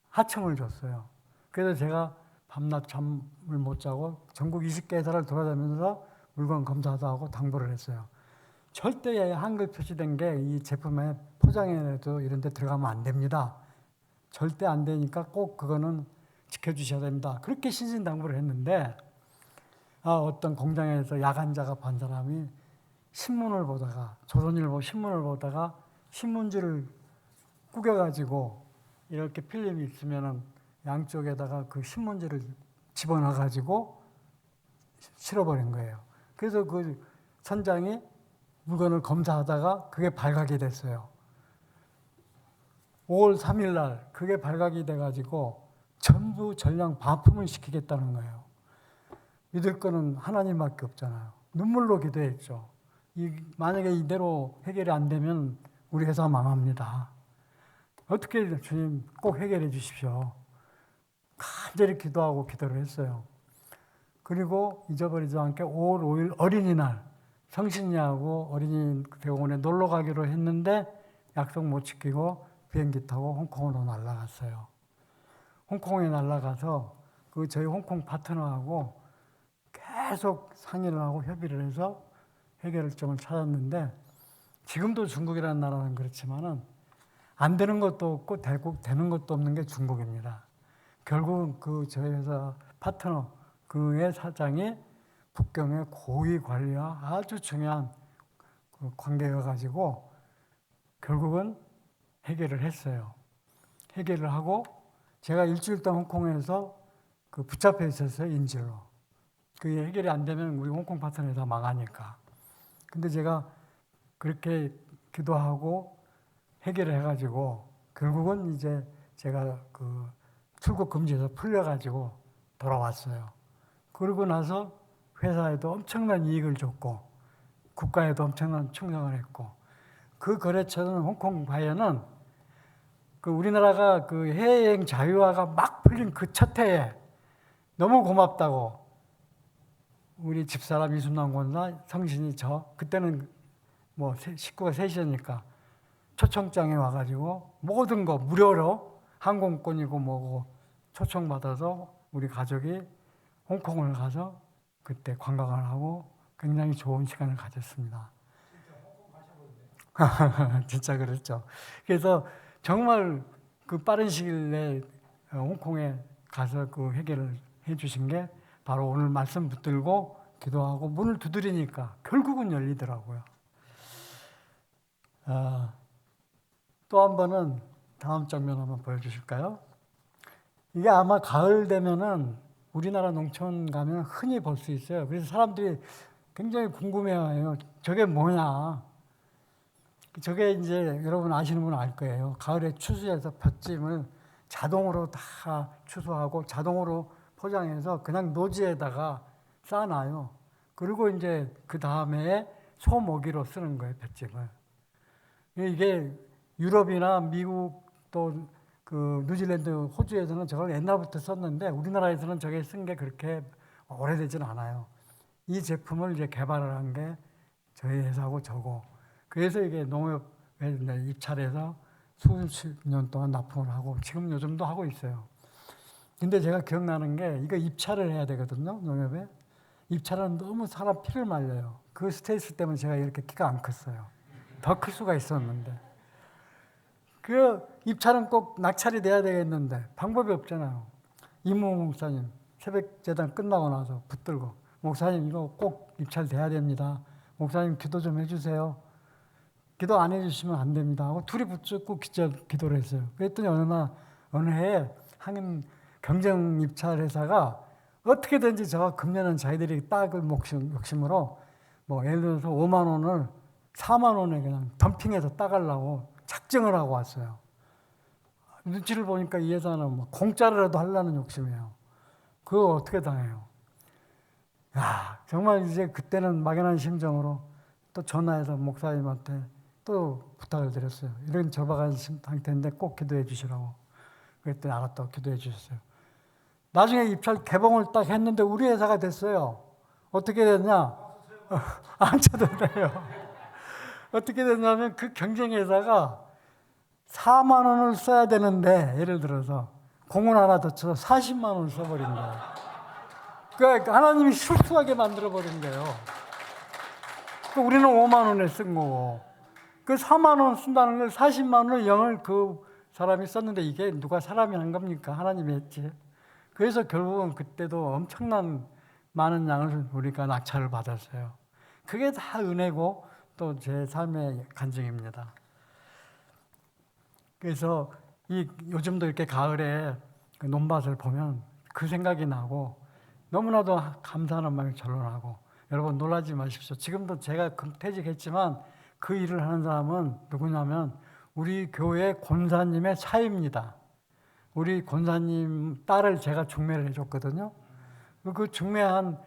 하청을 줬어요. 그래서 제가 밤낮 잠을 못 자고 전국 20개 회사를 돌아다니면서 물건 검사도 하고 당부를 했어요. 절대 한글 표시된 게 이 제품의 포장에도 이런 데 들어가면 안 됩니다. 절대 안 되니까 꼭 그거는 지켜주셔야 됩니다. 그렇게 신신당부를 했는데 어떤 공장에서 야간작업 한 사람이 신문을 보다가 조선일보 신문을 보다가 신문지를 구겨가지고 이렇게 필름이 있으면은 양쪽에다가 그 신문지를 집어넣어가지고 실어버린 거예요. 그래서 그 선장이 물건을 검사하다가 그게 발각이 됐어요. 5월 3일 날 그게 발각이 돼가지고 전부 전량 반품을 시키겠다는 거예요. 믿을 거는 하나님밖에 없잖아요. 눈물로 기도했죠. 만약에 이대로 해결이 안 되면 우리 회사 망합니다. 어떻게 주님 꼭 해결해 주십시오. 간절히 기도하고 기도를 했어요. 그리고 잊어버리지 않게 5월 5일 어린이날 성신이하고 어린이 대공원에 놀러 가기로 했는데 약속 못 지키고 비행기 타고 홍콩으로 날아갔어요. 홍콩에 날아가서 그 저희 홍콩 파트너하고 계속 상의를 하고 협의를 해서 해결점을 찾았는데 지금도 중국이라는 나라는 그렇지만은 안 되는 것도 없고 되는 것도 없는 게 중국입니다. 결국 그 저희 회사 파트너 그의 사장이 북경의 고위 관리와 아주 중요한 그 관계여가지고 결국은 해결을 했어요. 해결을 하고 제가 일주일 동안 홍콩에서 그 붙잡혀 있었어요, 인질로. 그게 해결이 안 되면 우리 홍콩 파트너에 다 망하니까. 근데 제가 그렇게 기도하고 해결을 해가지고 결국은 이제 제가 그 출국 금지에서 풀려가지고 돌아왔어요. 그러고 나서 회사에도 엄청난 이익을 줬고 국가에도 엄청난 충성을 했고 그 거래처는 홍콩 바이어는 그 우리나라가 그 해외여행 자유화가 막 풀린 그 첫 해에 너무 고맙다고 우리 집사람 이순남 권사 성신이 그때는 뭐 식구가 셋이니까 초청장에 와가지고 모든 거 무료로 항공권이고 뭐고 초청받아서 우리 가족이 홍콩을 가서 그때 관광을 하고 굉장히 좋은 시간을 가졌습니다. 진짜 그랬죠. 그래서 정말 그 빠른 시일 내에 홍콩에 가서 그 해결을 해주신 게 바로 오늘 말씀 붙들고 기도하고 문을 두드리니까 결국은 열리더라고요. 또 한 번은 다음 장면 한번 보여주실까요? 이게 아마 가을 되면은 우리나라 농촌 가면 흔히 볼 수 있어요. 그래서 사람들이 굉장히 궁금해해요. 저게 뭐냐? 저게 이제 여러분 아시는 분은 알 거예요. 가을에 추수해서 볏찜을 자동으로 다 추수하고 자동으로 포장해서 그냥 노지에다가 쌓아놔요. 그리고 이제 그 다음에 소먹이로 쓰는 거예요, 볏찜을. 이게 유럽이나 미국 또 그 뉴질랜드, 호주에서는 저걸 옛날부터 썼는데 우리나라에서는 저게 쓴 게 그렇게 오래되진 않아요. 이 제품을 이제 개발을 한 게 저희 회사하고 저고. 그래서 이게 농협에 입찰해서 수십 년 동안 납품을 하고 지금 요즘도 하고 있어요. 근데 제가 기억나는 게 이거 입찰을 해야 되거든요, 농협에. 입찰은 너무 사람 피를 말려요. 그 스트레스 때문에 제가 이렇게 키가 안 컸어요. 더 클 수가 있었는데. 그 입찰은 꼭 낙찰이 돼야 되겠는데 방법이 없잖아요. 이모 목사님 새벽 재단 끝나고 나서 붙들고 목사님 이거 꼭 입찰돼야 됩니다. 목사님 기도 좀 해주세요. 기도 안 해주시면 안 됩니다 하고 둘이 붙잡고 기도를 했어요. 그랬더니 어느 해에 한 경쟁 입찰 회사가 어떻게든지 저 금년은 자기들이 딱을 욕심으로 뭐 예를 들어서 5만 원을 4만 원에 그냥 덤핑해서 따가려고 작정을 하고 왔어요. 눈치를 보니까 이 회사는 뭐 공짜로라도 하려는 욕심이에요. 그거 어떻게 당해요? 야, 정말 이제 그때는 막연한 심정으로 또 전화해서 목사님한테 또 부탁을 드렸어요. 이런 절박한 상태인데 꼭 기도해 주시라고. 그랬더니 알았다고 기도해 주셨어요. 나중에 입찰 개봉을 딱 했는데 우리 회사가 됐어요. 어떻게 됐냐? 안 쳐도 돼요. 어떻게 됐냐면 그 경쟁 회사가 4만 원을 써야 되는데 예를 들어서 공을 하나 더 쳐서 40만 원을 써버린 거예요. 그러니까 하나님이 실수하게 만들어버린 거예요. 그러니까 우리는 5만 원에 쓴 거고 그 4만 원 쓴다는 걸 40만 원을 영을 그 사람이 썼는데 이게 누가 사람이 한 겁니까? 하나님이 했지. 그래서 결국은 그때도 엄청난 많은 양을 우리가 낙찰을 받았어요. 그게 다 은혜고 또 제 삶의 간증입니다. 그래서 요즘도 이렇게 가을에 그 논밭을 보면 그 생각이 나고 너무나도 감사하는 마음이 절로나고 여러분 놀라지 마십시오. 지금도 제가 퇴직했지만 그 일을 하는 사람은 누구냐면 우리 교회 권사님의 차입니다. 우리 권사님 딸을 제가 중매를 해줬거든요. 그 중매한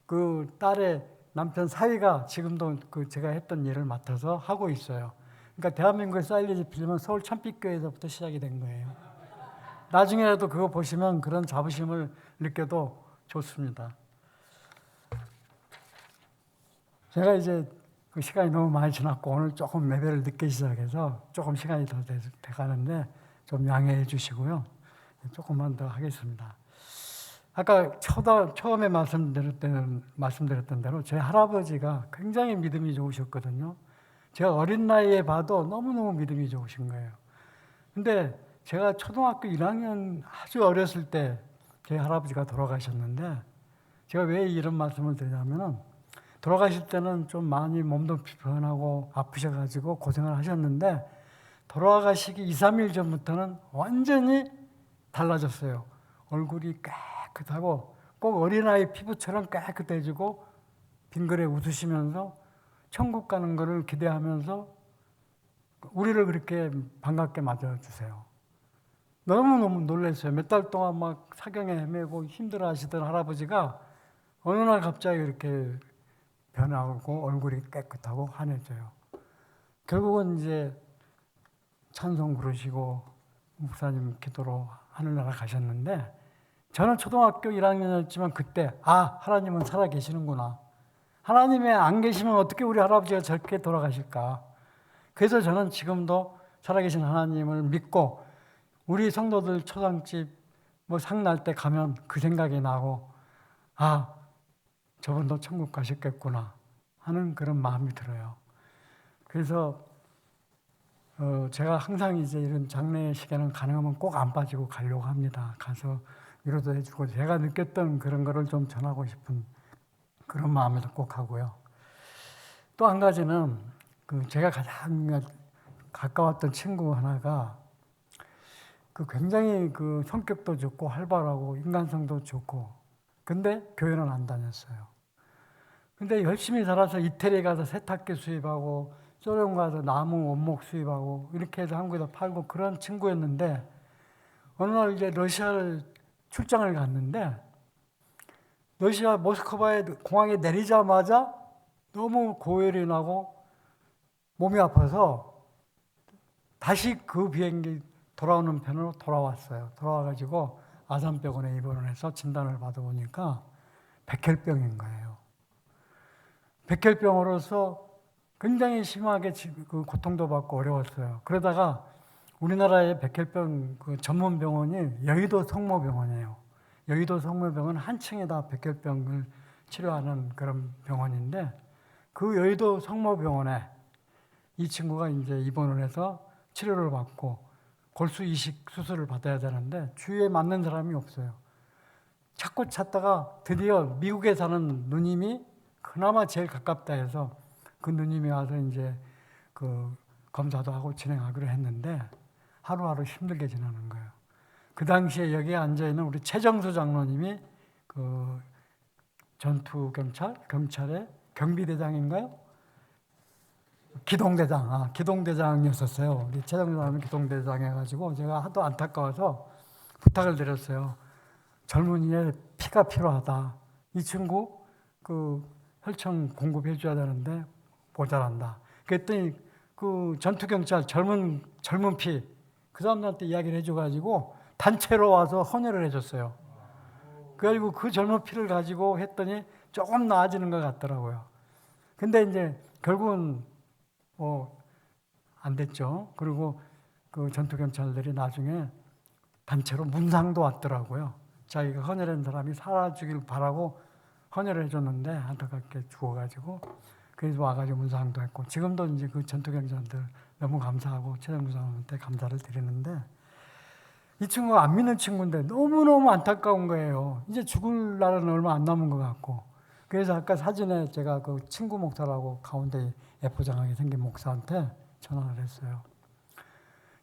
그 딸의 남편 사위가 지금도 그 제가 했던 일을 맡아서 하고 있어요. 그러니까 대한민국에 사일리지 필름은 서울 참빛교회에서부터 시작이 된 거예요. 나중에라도 그거 보시면 그런 자부심을 느껴도 좋습니다. 제가 이제 그 시간이 너무 많이 지났고 오늘 조금 예배를 늦게 시작해서 조금 시간이 더 돼가는데 좀 양해해 주시고요. 조금만 더 하겠습니다. 아까 처음에 말씀드렸던 대로 제 할아버지가 굉장히 믿음이 좋으셨거든요. 제가 어린 나이에 봐도 너무너무 믿음이 좋으신 거예요. 근데 제가 초등학교 1학년 아주 어렸을 때 제 할아버지가 돌아가셨는데 제가 왜 이런 말씀을 드리냐면은 돌아가실 때는 좀 많이 몸도 불편하고 아프셔가지고 고생을 하셨는데 돌아가시기 2, 3일 전부터는 완전히 달라졌어요. 얼굴이 깨끗하고 꼭 어린아이 피부처럼 깨끗해지고 빙그레 웃으시면서 천국 가는 것을 기대하면서 우리를 그렇게 반갑게 맞아주세요. 너무너무 놀랐어요. 몇 달 동안 막 사경에 헤매고 힘들어 하시던 할아버지가 어느 날 갑자기 이렇게 변하고 얼굴이 깨끗하고 환해져요. 결국은 이제 찬송 부르시고 목사님 기도로 하늘나라 가셨는데 저는 초등학교 1학년이었지만 그때 하나님은 살아 계시는구나. 하나님이 안 계시면 어떻게 우리 할아버지가 저렇게 돌아가실까. 그래서 저는 지금도 살아계신 하나님을 믿고 우리 성도들 초상집 뭐 상 날 때 가면 그 생각이 나고 저분도 천국 가셨겠구나 하는 그런 마음이 들어요. 그래서 제가 항상 이제 이런 장례식에는 가능하면 꼭 안 빠지고 가려고 합니다. 가서 위로도 해주고 제가 느꼈던 그런 거를 좀 전하고 싶은 그런 마음에도 꼭 하고요. 또 한 가지는 제가 가장 가까웠던 친구 하나가 굉장히 성격도 좋고 활발하고 인간성도 좋고 근데 교회는 안 다녔어요. 근데 열심히 살아서 이태리에 가서 세탁기 수입하고 소련 가서 나무 원목 수입하고 이렇게 해서 한국에다 팔고 그런 친구였는데 어느 날 이제 러시아를 출장을 갔는데 러시아 모스크바에 공항에 내리자마자 너무 고열이 나고 몸이 아파서 다시 그 비행기 돌아오는 편으로 돌아왔어요. 돌아와가지고 아산병원에 입원을 해서 진단을 받아보니까 백혈병인 거예요. 백혈병으로서 굉장히 심하게 고통도 받고 어려웠어요. 그러다가 우리나라의 백혈병 전문 병원이 여의도 성모병원이에요. 여의도 성모병원 한 층에 다 백혈병을 치료하는 그런 병원인데 그 여의도 성모병원에 이 친구가 이제 입원을 해서 치료를 받고 골수 이식 수술을 받아야 되는데 주위에 맞는 사람이 없어요. 찾다가 드디어 미국에 사는 누님이 그나마 제일 가깝다 해서 그 누님이 와서 이제 그 검사도 하고 진행하기로 했는데 하루하루 힘들게 지나는 거예요. 그 당시에 여기에 앉아있는 우리 최정수 장로님이 그 경찰의 경비대장인가요? 기동대장이었었어요. 우리 최정수 장로님 기동대장 해가지고 제가 하도 안타까워서 부탁을 드렸어요. 젊은이의 피가 필요하다. 이 친구 그 혈청 공급해 줘야 되는데 모자란다. 그랬더니 그 전투경찰 젊은 피 그 사람들한테 이야기를 해줘가지고 단체로 와서 헌혈을 해줬어요. 그래가지고 그 젊은 피를 가지고 했더니 조금 나아지는 것 같더라고요. 근데 이제 결국은 안 됐죠. 그리고 그 전투경찰들이 나중에 단체로 문상도 왔더라고요. 자기가 헌혈한 사람이 살아주길 바라고 헌혈을 해줬는데 안타깝게 죽어가지고 그래서 와가지고 문상도 했고 지금도 이제 그 전투경찰들 너무 감사하고 최정부장한테 감사를 드리는데 이 친구가 안 믿는 친구인데 너무너무 안타까운 거예요. 이제 죽을 날은 얼마 안 남은 것 같고 그래서 아까 사진에 제가 그 친구 목사라고 가운데 예쁘장하게 생긴 목사한테 전화를 했어요.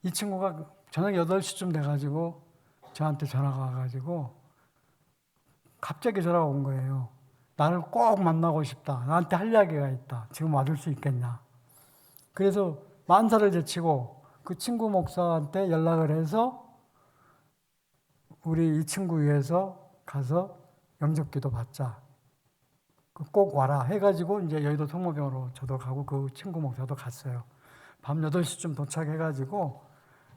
이 친구가 저녁 8시쯤 돼가지고 저한테 전화가 와가지고 갑자기 전화가 온 거예요. 나를 꼭 만나고 싶다. 나한테 할 이야기가 있다. 지금 와줄 수 있겠냐. 그래서 만사를 제치고 그 친구 목사한테 연락을 해서 우리 이 친구 위해서 가서 영접기도 받자. 꼭 와라 해가지고 이제 여의도 성모병으로 저도 가고 그 친구 목사도 갔어요. 밤 8시쯤 도착해가지고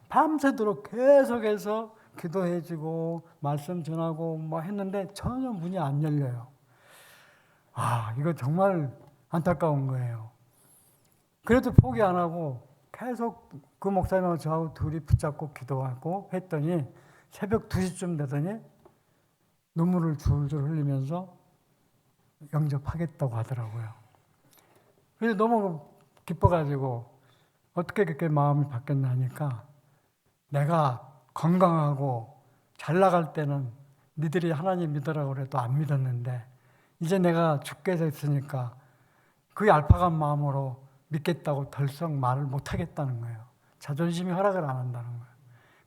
밤새도록 계속해서 기도해주고 말씀 전하고 뭐 했는데 전혀 문이 안 열려요. 이거 정말 안타까운 거예요. 그래도 포기 안 하고 계속 그 목사님하고 저하고 둘이 붙잡고 기도하고 했더니 새벽 2시쯤 되더니 눈물을 줄줄 흘리면서 영접하겠다고 하더라고요. 그래서 너무 기뻐가지고 어떻게 그렇게 마음이 바뀌었나 하니까 내가 건강하고 잘 나갈 때는 니들이 하나님 믿으라고 그래도 안 믿었는데 이제 내가 죽게 됐으니까 그 얄팍한 마음으로 믿겠다고 덜썩 말을 못 하겠다는 거예요. 자존심이 허락을 안 한다는 거예요.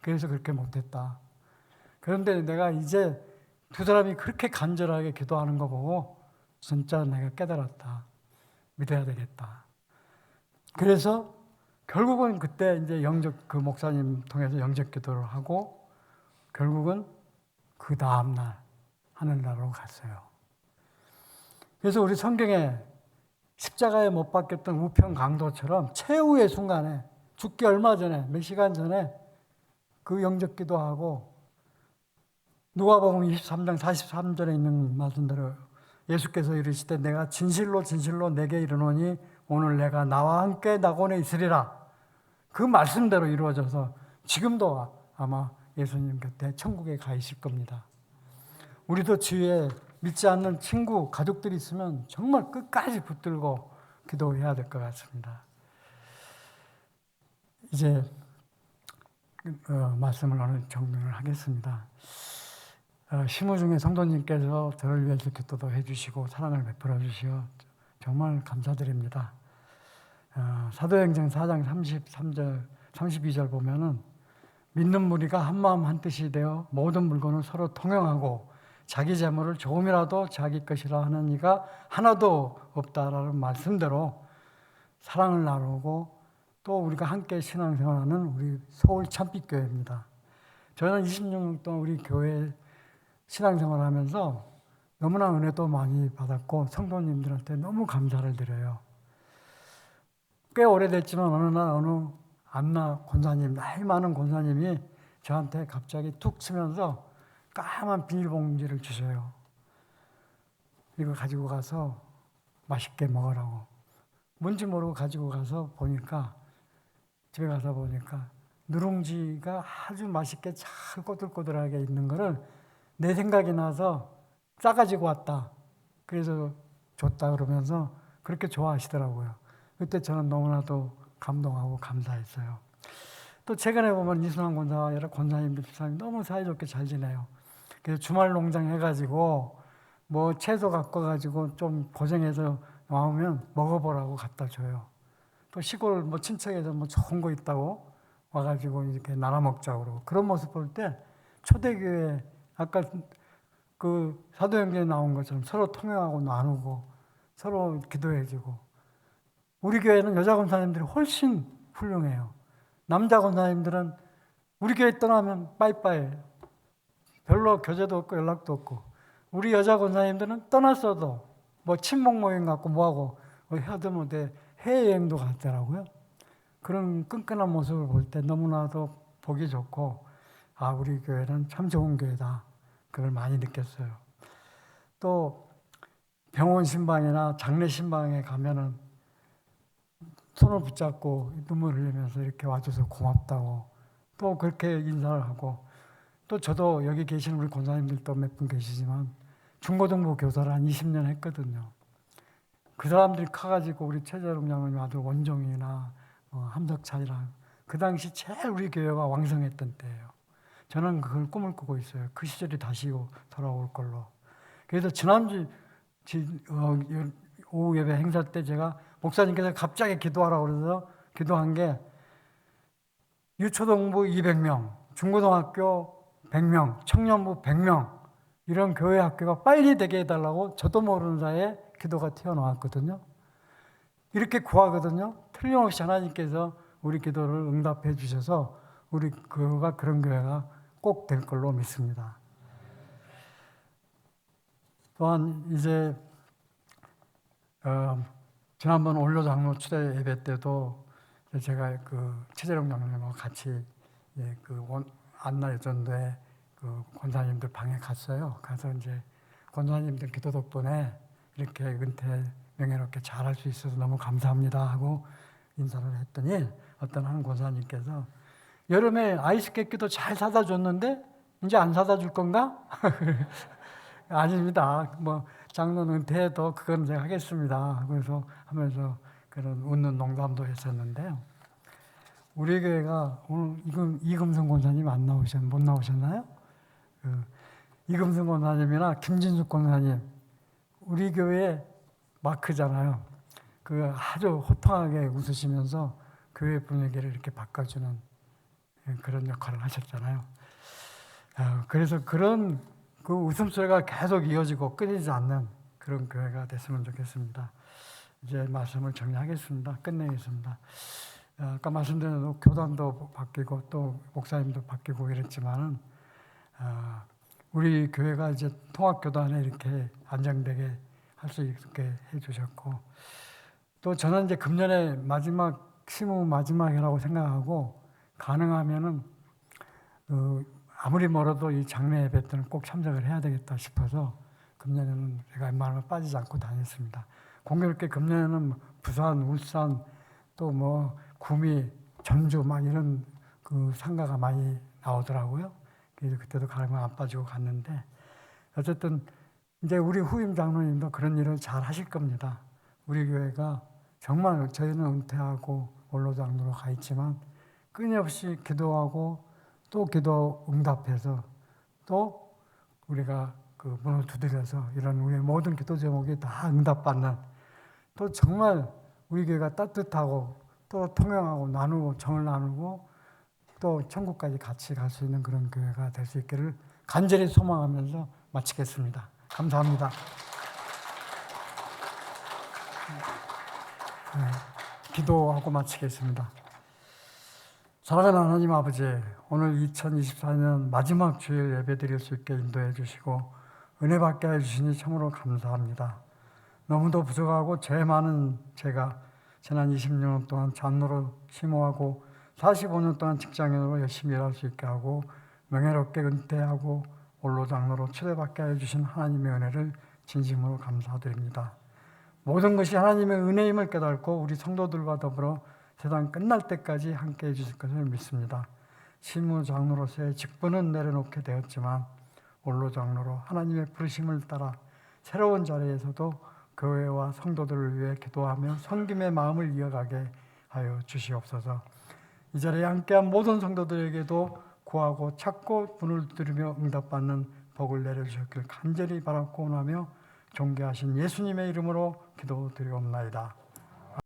그래서 그렇게 못했다. 그런데 내가 이제 두 사람이 그렇게 간절하게 기도하는 거 보고 진짜 내가 깨달았다. 믿어야 되겠다. 그래서 결국은 그때 이제 그 목사님 통해서 영접 기도를 하고 결국은 그 다음날 하늘나라로 갔어요. 그래서 우리 성경에 십자가에 못 박혔던 우편 강도처럼 최후의 순간에 죽기 얼마 전에 몇 시간 전에 그 영접 기도하고 누가복음 23장 43절에 있는 말씀대로 예수께서 이르시되 내가 진실로 진실로 내게 이르노니 오늘 내가 나와 함께 낙원에 있으리라. 그 말씀대로 이루어져서 지금도 아마 예수님 곁에 천국에 가 있을 겁니다. 우리도 주위에 믿지 않는 친구, 가족들이 있으면 정말 끝까지 붙들고 기도해야 될 것 같습니다. 이제 말씀을 오늘 정리를 하겠습니다. 심우중에 성도님께서 저를 위해서 기도도 해주시고 사랑을 베풀어 주시어 정말 감사드립니다. 사도행전 4장 33절, 32절 보면은 믿는 무리가 한마음 한뜻이 되어 모든 물건을 서로 통용하고 자기 재물을 조금이라도 자기 것이라 하는 이가 하나도 없다라는 말씀대로 사랑을 나누고 또 우리가 함께 신앙생활하는 우리 서울 참빛교회입니다. 저는 26년 동안 우리 교회 신앙생활하면서 너무나 은혜도 많이 받았고 성도님들한테 너무 감사를 드려요. 꽤 오래됐지만 어느 날 어느 안나 권사님, 나이 많은 권사님이 저한테 갑자기 툭 치면서 까만 비닐봉지를 주셔요. 이거 가지고 가서 맛있게 먹으라고. 뭔지 모르고 가지고 가서 보니까 집에 가서 보니까 누룽지가 아주 맛있게 잘 꼬들꼬들하게 있는 거를 내 생각이 나서 싸가지고 왔다. 그래서 줬다 그러면서 그렇게 좋아하시더라고요. 그때 저는 너무나도 감동하고 감사했어요. 또 최근에 보면 이순환 권사와 여러 권사님들 집사님 너무 사이좋게 잘 지내요. 그래서 주말 농장 해가지고 뭐 채소 갖고 가지고 좀 고생해서 나오면 먹어보라고 갖다 줘요. 또 시골 뭐 친척에서 뭐 좋은 거 있다고 와가지고 이렇게 나눠 먹자고 그러고, 그런 모습 볼 때 초대교회 아까 그 사도행전에 나온 것처럼 서로 통역하고 나누고 서로 기도해주고, 우리 교회는 여자 권사님들이 훨씬 훌륭해요. 남자 권사님들은 우리 교회 떠나면 빠이빠이예요. 별로 교제도 없고 연락도 없고, 우리 여자 권사님들은 떠났어도 뭐 친목 모임 갖고 뭐하고 하다못해 해외여행도 갔더라고요. 그런 끈끈한 모습을 볼 때 너무나도 보기 좋고, 아, 우리 교회는 참 좋은 교회다, 그걸 많이 느꼈어요. 또 병원 신방이나 장례 신방에 가면은 손을 붙잡고 눈물 흘리면서 이렇게 와줘서 고맙다고 또 그렇게 인사를 하고, 또 저도 여기 계신 우리 권사님들도 몇 분 계시지만 중고등부 교사를 한 20년 했거든요. 그 사람들이 커가지고 우리 최재룡 장로님 아들 원종이나 함석찬이랑 그 당시 제일 우리 교회가 왕성했던 때예요. 저는 그걸 꿈을 꾸고 있어요. 그 시절이 다시 돌아올 걸로. 그래서 지난주 오후 예배 행사 때 제가 목사님께서 갑자기 기도하라고 그래서 기도한 게, 유초등부 200명, 중고등학교 100명, 청년부 100명, 이런 교회 학교가 빨리 되게 해달라고 저도 모르는 사이에 기도가 튀어나왔거든요. 이렇게 구하거든요. 틀림없이 하나님께서 우리 기도를 응답해 주셔서 우리 교회가 그런 교회가 꼭 될 걸로 믿습니다. 또한 이제 지난번 원로 장로 추대 예배 때도 제가 그 최재룡 장로님과 같이 안나 여전도에 그 권사님들 방에 갔어요. 가서 이제 권사님들 기도 덕분에 이렇게 은퇴 명예롭게 잘할 수 있어서 너무 감사합니다 하고 인사를 했더니, 어떤 한 권사님께서 여름에 아이스 깨끼도 잘 사다 줬는데 이제 안 사다 줄 건가? 아닙니다. 뭐 장로는 은퇴해도 그건 제가 하겠습니다. 그래서 하면서 그런 웃는 농담도 했었는데요. 우리 교회가 오늘 이금승 권사님 못 나오셨나요? 이금승 권사님이나 김진숙 권사님, 우리 교회 마크잖아요. 그 아주 호탕하게 웃으시면서 교회 분위기를 이렇게 바꿔주는 그런 역할을 하셨잖아요. 그래서 그런 그 웃음소리가 계속 이어지고 끊이지 않는 그런 교회가 됐으면 좋겠습니다. 이제 말씀을 정리하겠습니다. 끝내겠습니다. 아까 말씀드린 대로 교단도 바뀌고 또 목사님도 바뀌고 이랬지만은, 우리 교회가 이제 통합교단에 이렇게 안정되게 할 수 있게 해주셨고, 또 저는 이제 금년에 시무 마지막이라고 생각하고, 가능하면은 아무리 멀어도 이 장례 예배 때는 꼭 참석을 해야 되겠다 싶어서 금년에는 제가 웬만하면 빠지지 않고 다녔습니다. 공교롭게 금년에는 부산, 울산, 또 뭐 구미, 전주 막 이런 그 상가가 많이 나오더라고요. 그래서 그때도 가능하면 안 빠지고 갔는데, 어쨌든 이제 우리 후임 장로님도 그런 일을 잘 하실 겁니다. 우리 교회가 정말 저희는 은퇴하고 원로 장로로 가 있지만 끊임없이 기도하고 또 기도 응답해서 또 우리가 그 문을 두드려서 이런 우리의 모든 기도 제목이 다 응답받는, 또 정말 우리 교회가 따뜻하고 또 통용하고 나누고 정을 나누고 또 천국까지 같이 갈 수 있는 그런 교회가 될 수 있기를 간절히 소망하면서 마치겠습니다. 감사합니다. 기도하고 마치겠습니다. 사랑하는 하나님 아버지, 오늘 2024년 마지막 주일 예배 드릴 수 있게 인도해 주시고 은혜 받게 해주시니 참으로 감사합니다. 너무도 부족하고 죄 많은 제가 지난 20년 동안 장로로 심호하고 45년 동안 직장인으로 열심히 일할 수 있게 하고 명예롭게 은퇴하고 원로 장로로 초대받게 해주신 하나님의 은혜를 진심으로 감사드립니다. 모든 것이 하나님의 은혜임을 깨닫고 우리 성도들과 더불어 세상 끝날 때까지 함께 해주실 것을 믿습니다. 실무 장로로서의 직분은 내려놓게 되었지만 원로 장로로 하나님의 부르심을 따라 새로운 자리에서도 교회와 성도들을 위해 기도하며 섬김의 마음을 이어가게 하여 주시옵소서. 이 자리에 함께한 모든 성도들에게도 구하고 찾고 문을 두드리며 응답받는 복을 내려주셨길 간절히 바라고 원하며 존귀하신 예수님의 이름으로 기도드리옵나이다.